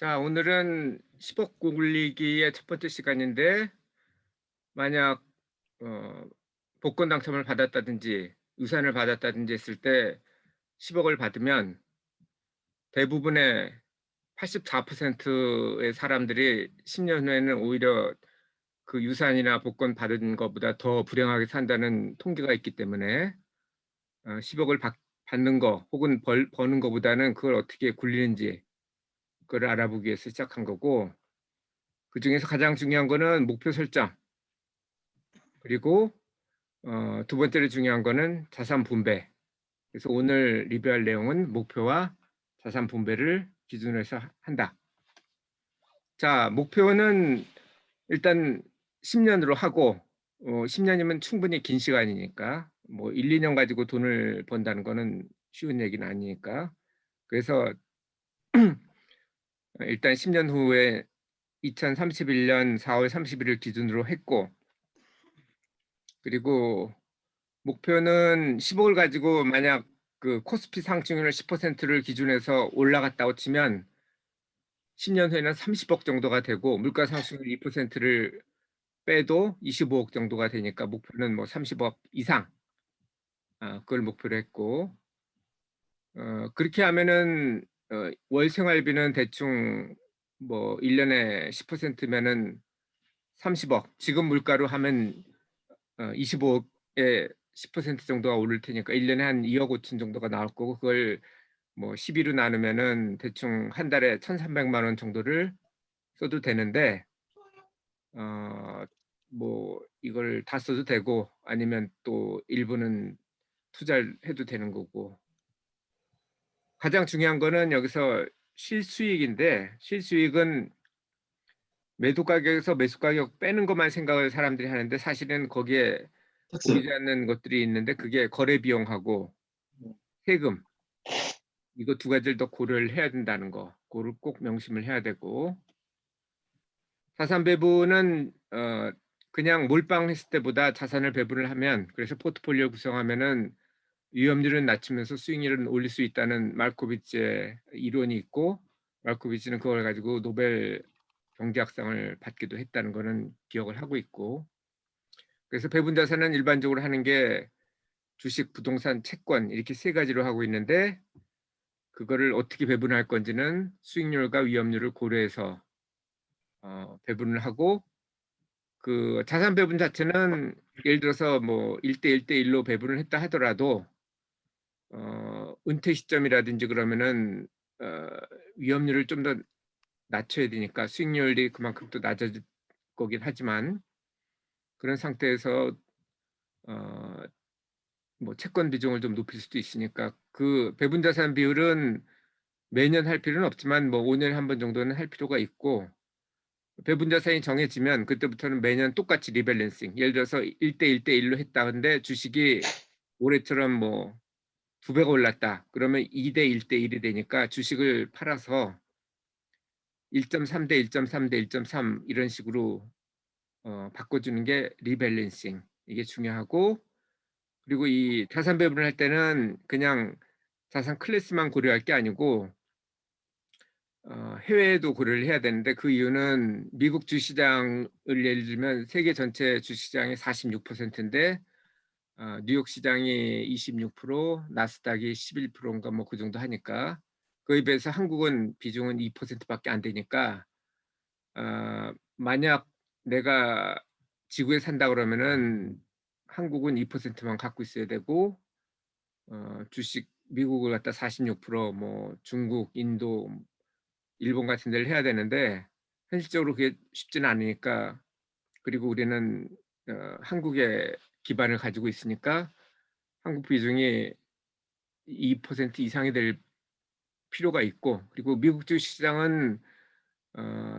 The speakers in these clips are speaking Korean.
자, 오늘은 10억 굴리기의 첫 번째 시간인데, 만약 어, 복권 당첨을 받았다든지 유산을 받았다든지 했을 때 10억을 받으면 대부분의 84%의 사람들이 10년 후에는 오히려 그 유산이나 복권 받은 것보다 더 불행하게 산다는 통계가 있기 때문에 10억을 받는 거 혹은 버는 것보다는 그걸 어떻게 굴리는지 그걸 알아보기 위해서 시작한 거고, 그중에서 가장 중요한 거는 목표 설정, 그리고 두 번째로 중요한 거는 자산 분배. 그래서 오늘 리뷰할 내용은 목표와 자산 분배를 기준으로 해서 한다. 자, 목표는 일단 10년으로 하고, 10년이면 충분히 긴 시간이니까 뭐 1, 2년 가지고 돈을 번다는 거는 쉬운 얘기는 아니니까. 그래서 일단 10년 후에 2031년 4월 31일 기준으로 했고, 그리고 목표는 10억을 가지고 만약 그 코스피 상승률 10%를 기준해서 올라갔다고 치면 10년 후에는 30억 정도가 되고, 물가 상승률 2%를 빼도 25억 정도가 되니까 목표는 뭐 30억 이상, 그걸 목표로 했고, 그렇게 하면은 월 생활비는 대충 뭐 1년에 10%면은 30억, 지금 물가로 하면 25억에 10% 정도가 오를 테니까 1년에 한 2억 5천 정도가 나올 거고, 그걸 뭐 12로 나누면은 대충 한 달에 1,300만 원 정도를 써도 되는데, 어, 뭐 이걸 다 써도 되고 아니면 또 일부는 투자를 해도 되는 거고, 가장 중요한 거는 여기서 실수익인데, 실수익은 매도 가격에서 매수 가격 빼는 것만 생각을 사람들이 하는데, 사실은 거기에 텍스. 보이지 않는 것들이 있는데, 그게 거래 비용하고 세금, 이거 두 가지를 더 고려를 해야 된다는 거, 그거를 꼭 명심을 해야 되고, 자산 배분은 그냥 몰빵했을 때보다 자산을 배분을 하면, 그래서 포트폴리오 구성하면은 위험률은 낮추면서 수익률은 올릴 수 있다는 말코비츠의 이론이 있고, 말코비츠는 그걸 가지고 노벨 경제학상을 받기도 했다는 거는 기억을 하고 있고, 그래서 배분 자산은 일반적으로 하는 게 주식, 부동산, 채권 이렇게 세 가지로 하고 있는데, 그거를 어떻게 배분할 건지는 수익률과 위험률을 고려해서 배분을 하고, 그 자산 배분 자체는 예를 들어서 뭐 1대 1대 1로 배분을 했다 하더라도 은퇴 시점이라든지 그러면은 어, 위험률을 좀 더 낮춰야 되니까 수익률이 그만큼 또 낮아질 거긴 하지만, 그런 상태에서 어, 뭐 채권 비중을 좀 높일 수도 있으니까 그 배분 자산 비율은 매년 할 필요는 없지만 뭐 5년에 한 번 정도는 할 필요가 있고, 배분 자산이 정해지면 그때부터는 매년 똑같이 리밸런싱, 예를 들어서 1대 1대 1로 했다 근데 주식이 올해처럼 뭐 두 배가 올랐다 그러면 2대 1대 1이 되니까 주식을 팔아서 1.3대 1.3대 1.3 이런 식으로 바꿔주는 게 리밸런싱, 이게 중요하고, 그리고 이 자산 배분을 할 때는 그냥 자산 클래스만 고려할 게 아니고 해외에도 고려를 해야 되는데, 그 이유는 미국 주시장을 예를 들면 세계 전체 주시장의 46%인데 뉴욕 시장이 26%, 나스닥이 11%인가 뭐 그 정도 하니까, 그에 비해서 한국은 비중은 2%밖에 안 되니까 만약 내가 지구에 산다 그러면은 한국은 2%만 갖고 있어야 되고, 주식 미국을 갖다 46%, 뭐 중국, 인도, 일본 같은 데를 해야 되는데 현실적으로 그게 쉽지는 않으니까, 그리고 우리는 한국에 기반을 가지고 있으니까 한국 비중이 2% 이상이 될 필요가 있고, 그리고 미국 주식시장은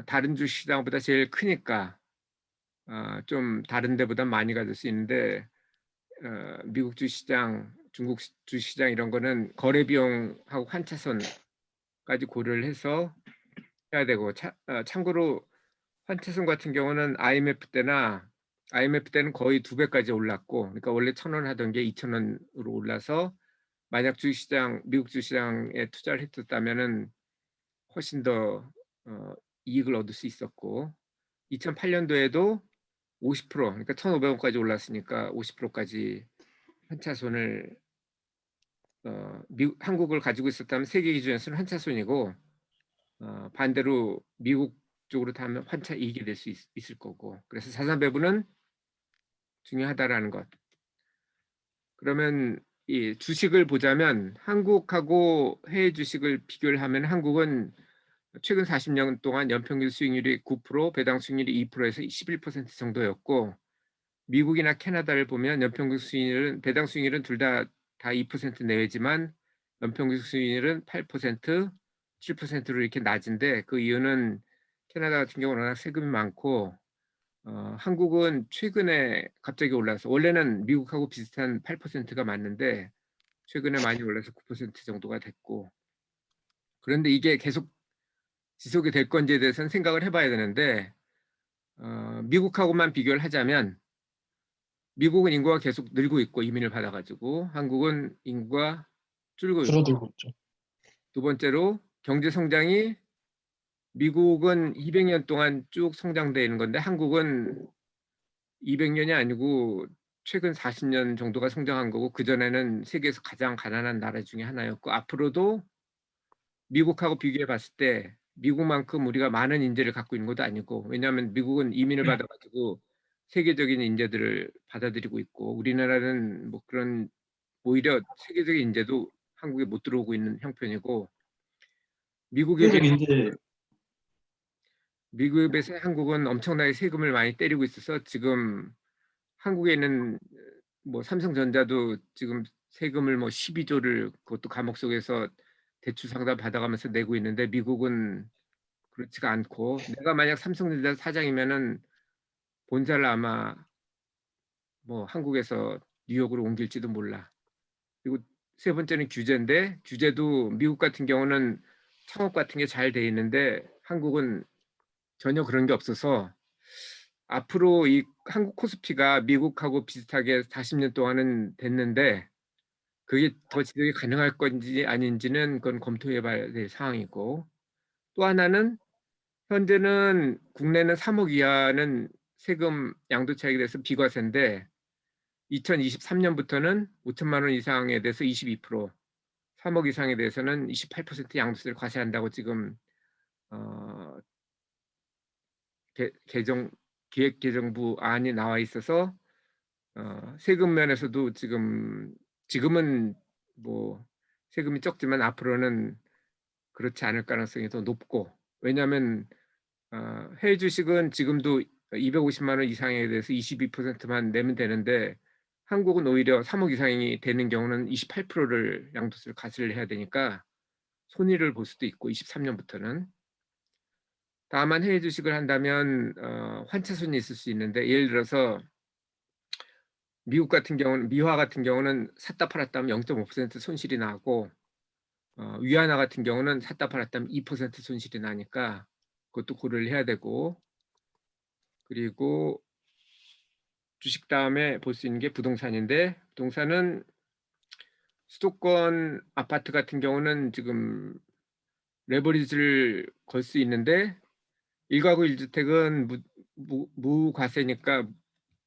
다른 주식시장보다 제일 크니까 좀 다른 데보다 많이 가질 수 있는데, 미국 주시장, 중국 주시장 이런 거는 거래 비용하고 환차손까지 고려를 해서 해야 되고, 참고로 환차손 같은 경우는 IMF 때는 거의 두 배까지 올랐고, 그러니까 원래 1,000원 하던 게 2,000원으로 올라서, 만약 주시장 미국 주시장에 투자를 했었다면은 훨씬 더 어, 이익을 얻을 수 있었고 2008년도에도 50% 그러니까 1,500원까지 올랐으니까 50%까지 환차손을 한국을 가지고 있었다면 세계 기준에서는 환차손이고 반대로 미국 쪽으로 타면 환차 이익이 될 수 있을 거고 그래서 자산 배분은 중요하다라는 것. 그러면 이 주식을 보자면 한국하고 해외 주식을 비교를 하면 한국은 최근 40년 동안 연평균 수익률이 9%, 배당 수익률이 2%에서 11% 정도였고 미국이나 캐나다를 보면 연평균 수익률은 배당 수익률은 둘 다 2% 내외지만 연평균 수익률은 8%, 7%로 이렇게 낮은데 그 이유는 캐나다 같은 경우는 워낙 세금이 많고 한국은 최근에 갑자기 올라서 원래는 미국하고 비슷한 8%가 맞는데 최근에 많이 올라서 9% 정도가 됐고 그런데 이게 계속 지속이 될 건지에 대해서는 생각을 해봐야 되는데 미국하고만 비교를 하자면 미국은 인구가 계속 늘고 있고 이민을 받아가지고 한국은 인구가 줄고 있고 줄어들고 있죠. 두 번째로 경제 성장이 미국은 200년 동안 쭉 성장되는 건데 한국은 200년이 아니고 최근 40년 정도가 성장한 거고 그전에는 세계에서 가장 가난한 나라 중에 하나였고 앞으로도 미국하고 비교해 봤을 때 미국만큼 우리가 많은 인재를 갖고 있는 것도 아니고 왜냐하면 미국은 이민을 받아가지고 세계적인 인재들을 받아들이고 있고 우리나라는 뭐 그런 오히려 세계적인 인재도 한국에 못 들어오고 있는 형편이고 미국에 비해 세계적 인재 미국에 비해서 한국은 엄청나게 세금을 많이 때리고 있어서 지금 한국에는 뭐 삼성전자도 지금 세금을 뭐 12조를 그것도 감옥 속에서 대출 상담 받아가면서 내고 있는데 미국은 그렇지가 않고 내가 만약 삼성전자 사장이면은 본사를 아마 뭐 한국에서 뉴욕으로 옮길지도 몰라. 그리고 세 번째는 규제인데 규제도 미국 같은 경우는 창업 같은 게 잘 돼 있는데 한국은 전혀 그런 게 없어서 앞으로 이 한국 코스피가 미국하고 비슷하게 40년 동안은 됐는데 그게 더 지속이 가능할 건지 아닌지는 그건 검토해 봐야 될 상황이고 또 하나는 현재는 국내는 3억 이하는 세금 양도 차익에 대해서 비과세인데 2023년부터는 5천만 원 이상에 대해서 22%, 3억 이상에 대해서는 28% 양도세를 과세한다고 지금 어, 개정 기획재정부 안이 나와 있어서 세금 면에서도 지금은 뭐 세금이 적지만 앞으로는 그렇지 않을 가능성이 더 높고 왜냐하면 해외 주식은 지금도 250만 원 이상에 대해서 22%만 내면 되는데 한국은 오히려 3억 이상이 되는 경우는 28%를 양도세를 과세를 해야 되니까 손해를 볼 수도 있고 23년부터는 다만 해외 주식을 한다면 환차손이 있을 수 있는데 예를 들어서 미국 같은 경우는 미화 같은 경우는 샀다 팔았다 하면 0.5% 손실이 나고 위안화 같은 경우는 샀다 팔았다 하면 2% 손실이 나니까 그것도 고려를 해야 되고 그리고 주식 다음에 볼 수 있는 게 부동산인데 부동산은 수도권 아파트 같은 경우는 지금 레버리지를 걸 수 있는데 1가구 1주택은 무과세니까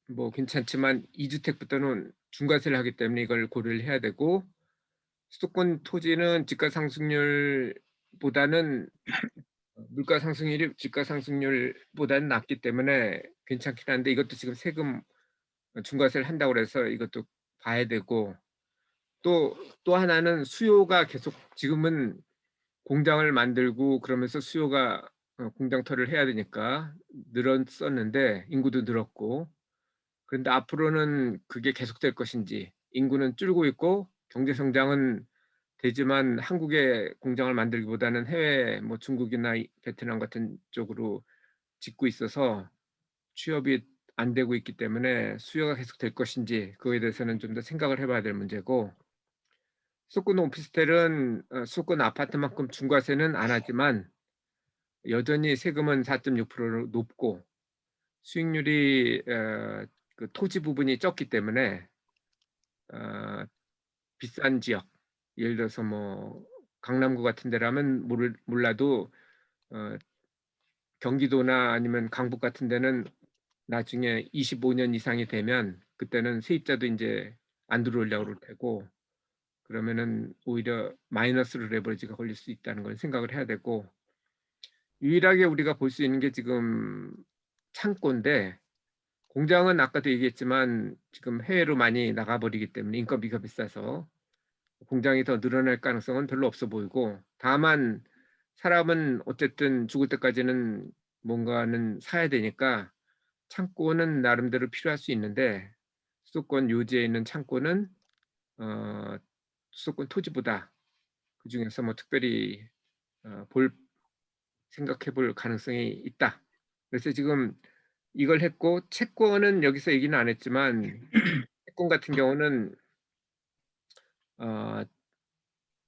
뭐 괜찮지만 2주택부터는 중과세를 하기 때문에 이걸 고려를 해야 되고 수도권 토지는 집가 상승률보다는 물가 상승률이 집가 상승률보다는 낮기 때문에 괜찮긴 한데 이것도 지금 세금 중과세를 한다고 그래서 이것도 봐야 되고 또 하나는 수요가 계속 지금은 공장을 만들고 그러면서 수요가 공장터를 해야 되니까 늘었었는데 인구도 늘었고 그런데 앞으로는 그게 계속될 것인지 인구는 줄고 있고 경제 성장은 되지만 한국의 공장을 만들기보다는 해외 뭐 중국이나 베트남 같은 쪽으로 짓고 있어서 취업이 안 되고 있기 때문에 수요가 계속될 것인지 그거에 대해서는 좀 더 생각을 해봐야 될 문제고 수도권 오피스텔은 수도권 아파트만큼 중과세는 안 하지만 여전히 세금은 4.6%로 높고 수익률이 그 토지 부분이 적기 때문에 어, 비싼 지역 예를 들어서 뭐 강남구 같은 데라면 몰라도 어, 경기도나 아니면 강북 같은 데는 나중에 25년 이상이 되면 그때는 세입자도 인제 안 들어오려고 그럴 테고, 그러면은 오히려 마이너스로 레버리지가 걸릴 수 있다는 걸 생각을 해야 되고, 유일하게 우리가 볼 수 있는 게 지금 창고인데, 공장은 아까도 얘기했지만 지금 해외로 많이 나가 버리기 때문에 인건비가 비싸서 공장이 더 늘어날 가능성은 별로 없어 보이고, 다만 사람은 어쨌든 죽을 때까지는 뭔가는 사야 되니까 창고는 나름대로 필요할 수 있는데, 수도권 요지에 있는 창고는 어 수도권 토지보다 그중에서 뭐 특별히 볼 생각해 볼 가능성이 있다. 그래서 지금 이걸 했고, 채권은 여기서 얘기는 안 했지만 채권 같은 경우는 어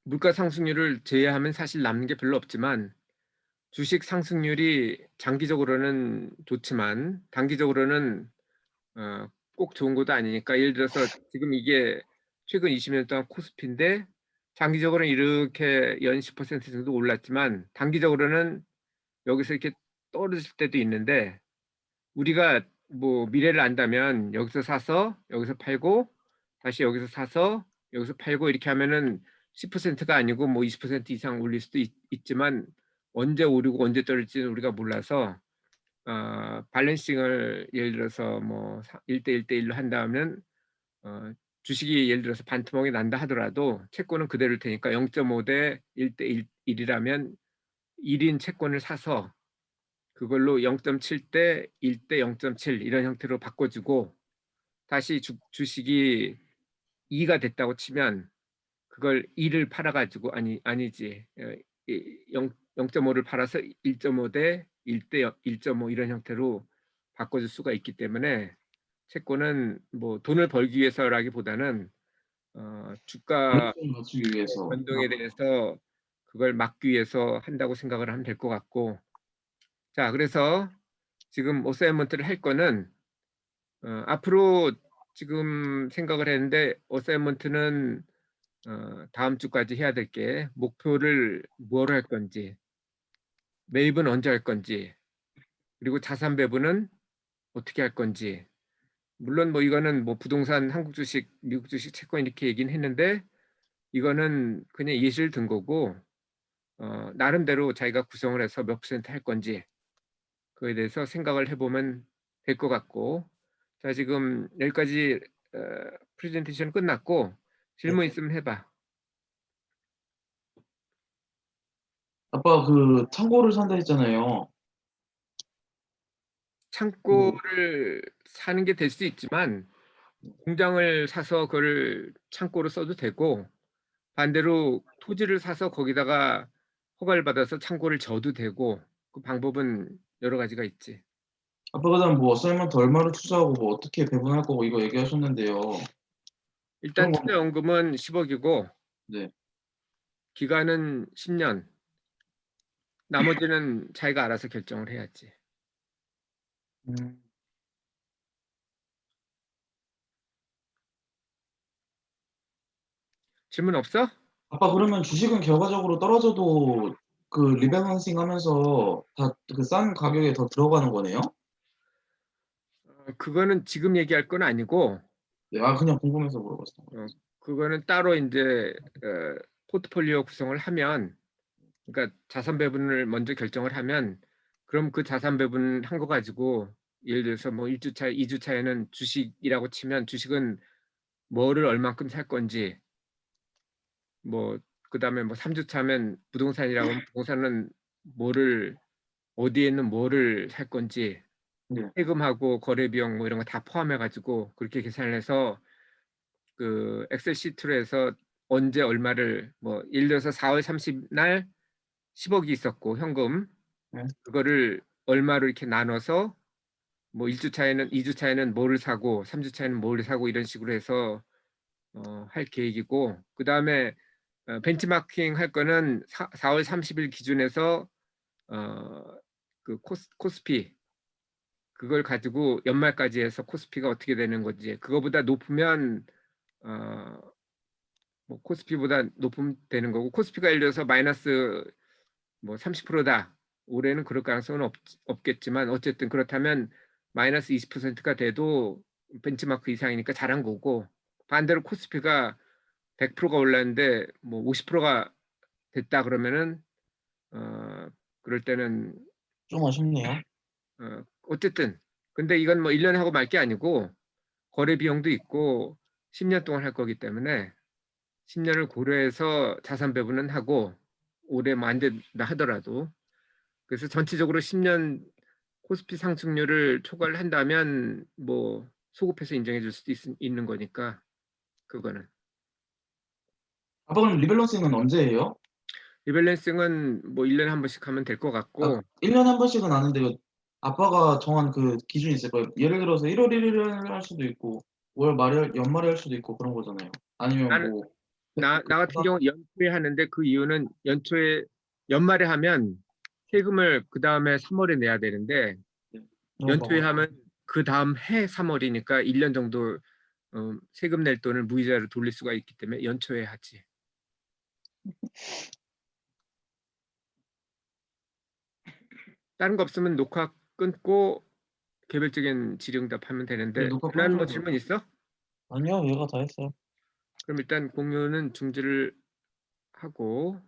물가 상승률을 제외하면 사실 남는 게 별로 없지만, 주식 상승률이 장기적으로는 좋지만 단기적으로는 꼭 좋은 것도 아니니까, 예를 들어서 지금 이게 최근 20년 동안 코스피인데 장기적으로는 이렇게 연 10% 정도 올랐지만 단기적으로는 여기서 이렇게 떨어질 때도 있는데, 우리가 뭐 미래를 안다면 여기서 사서 여기서 팔고 다시 여기서 사서 여기서 팔고 이렇게 하면은 10%가 아니고 뭐 20% 이상 올릴 수도 있지만, 언제 오르고 언제 떨어질지는 우리가 몰라서 밸런싱을 예를 들어서 뭐 1대 1대 1로 한다면 주식이 예를 들어서 반토막이 난다 하더라도 채권은 그대로일 테니까 0.5대 1대 1 1이라면 1인 채권을 사서 그걸로 0.7대 1대 0.7 이런 형태로 바꿔 주고, 다시 주식이 2가 됐다고 치면 그걸 2를 팔아 가지고, 아니지. 이 0.5를 팔아서 1.5대 1대 1.5 이런 형태로 바꿔 줄 수가 있기 때문에, 채권은 뭐 돈을 벌기 위해서라기보다는 주가 안정을 맞추기 위해서. 변동에 대해서 그걸 막기 위해서 한다고 생각을 하면 될 것 같고. 자, 그래서 지금 어사이먼트를 할 거는 앞으로 지금 생각을 했는데, 어사이먼트는 다음 주까지 해야 될 게, 목표를 뭐로 할 건지, 매입은 언제 할 건지, 그리고 자산 배분은 어떻게 할 건지. 물론 뭐 이거는 뭐 부동산, 한국 주식, 미국 주식, 채권 이렇게 얘기는 했는데, 이거는 그냥 예시를 든 거고, 나름대로 자기가 구성을 해서 몇 퍼센트 할 건지 그거에 대해서 생각을 해 보면 될 것 같고. 자, 지금 여기까지 어 프레젠테이션 끝났고, 네. 질문 있으면 해 봐. 아빠가 그 창고를 산다 했잖아요. 그 창고를 사는 게 될 수 있지만 공장을 사서 그거를 창고로 써도 되고, 반대로 토지를 사서 거기다가 허가를 받아서 창고를 져도 되고, 그 방법은 여러 가지가 있지. 아빠가 그다음 뭐 어사이먼트 얼마를 투자하고 뭐 어떻게 배분할 거고 이거 얘기하셨는데요. 일단 그런 건 투자연금은 10억이고 네. 기간은 10년. 나머지는 자기가 알아서 결정을 해야지. 음. 질문 없어? 아빠 그러면 주식은 결과적으로 떨어져도 그 리밸런싱 하면서 다 그 싼 가격에 더 들어가는 거네요? 그거는 지금 얘기할 건 아니고, 네. 아 그냥 궁금해서 물어봤던 거예요. 그거는 따로 인제 포트폴리오 구성을 하면, 그러니까 자산 배분을 먼저 결정을 하면, 그럼 그 자산 배분한 거 가지고 예를 들어서 뭐 1 주차, 2 주차에는 주식이라고 치면 주식은 뭐를 얼만큼 살 건지, 뭐 그다음에 뭐 3 주차면 부동산이라고 하면 부동산은 뭐를 어디에 있는 뭐를 살 건지, 네. 세금하고 거래 비용 뭐 이런 거 다 포함해 가지고 그렇게 계산을 해서 그 엑셀 시트로 해서 언제 얼마를, 뭐 예를 들어서 4월 30날 10억이 있었고 현금, 네. 그거를 얼마로 이렇게 나눠서 뭐 1 주차에는 2 주차에는 뭐를 사고 3 주차에는 뭐를 사고 이런 식으로 해서 할 계획이고, 그다음에 벤치마킹 할 거는 4월 30일 기준에서 어 그 코스피 그걸 가지고 연말까지 해서 코스피가 어떻게 되는 건지, 그거보다 높으면 어 뭐 코스피보다 높으면 되는 거고, 코스피가 예를 들어서 마이너스 뭐 30%다 올해는 그럴 가능성은 없겠지만 어쨌든 그렇다면 마이너스 20%가 돼도 벤치마크 이상이니까 잘한 거고, 반대로 코스피가 100%가 올랐는데 뭐 50%가 됐다 그러면은 그럴 때는 좀 아쉽네요. 어쨌든 근데 이건 뭐 1년에 하고 말 게 아니고 거래 비용도 있고 10년 동안 할 거기 때문에 10년을 고려해서 자산 배분은 하고 올해 뭐 안 된다 하더라도, 그래서 전체적으로 10년 코스피 상승률을 초과를 한다면 뭐 소급해서 인정해 줄 수도 있는 거니까 그거는. 아빠 그럼 리밸런싱은 언제 해요? 리밸런싱은 뭐 1년에 한 번씩 하면 될 것 아 같고, 1 년에 한 번씩은 아는데 아빠가 정한 그 기준이 있을 거예요. 예를 들어서 1월 1 일에 할 수도 있고 월 말에 연말에 할 수도 있고 그런 거잖아요. 아니면 나는 뭐 나 같은 경우 연초에 하는데 그 이유는 연초에 연말에 하면 세금을 그 다음에 3월에 내야 되는데 연초에 하면 그 다음 해 3월이니까 1년 정도 세금 낼 돈을 무이자로 돌릴 수가 있기 때문에 연초에 하지. 다른 거 없으면 녹화 끊고 개별적인 질의응답하면 네, 되는데, 녹화 별난 뭐 끊으셔도 질문 있어? 아니요. 얘가 다 했어요. 그럼 일단 공유는 중지를 하고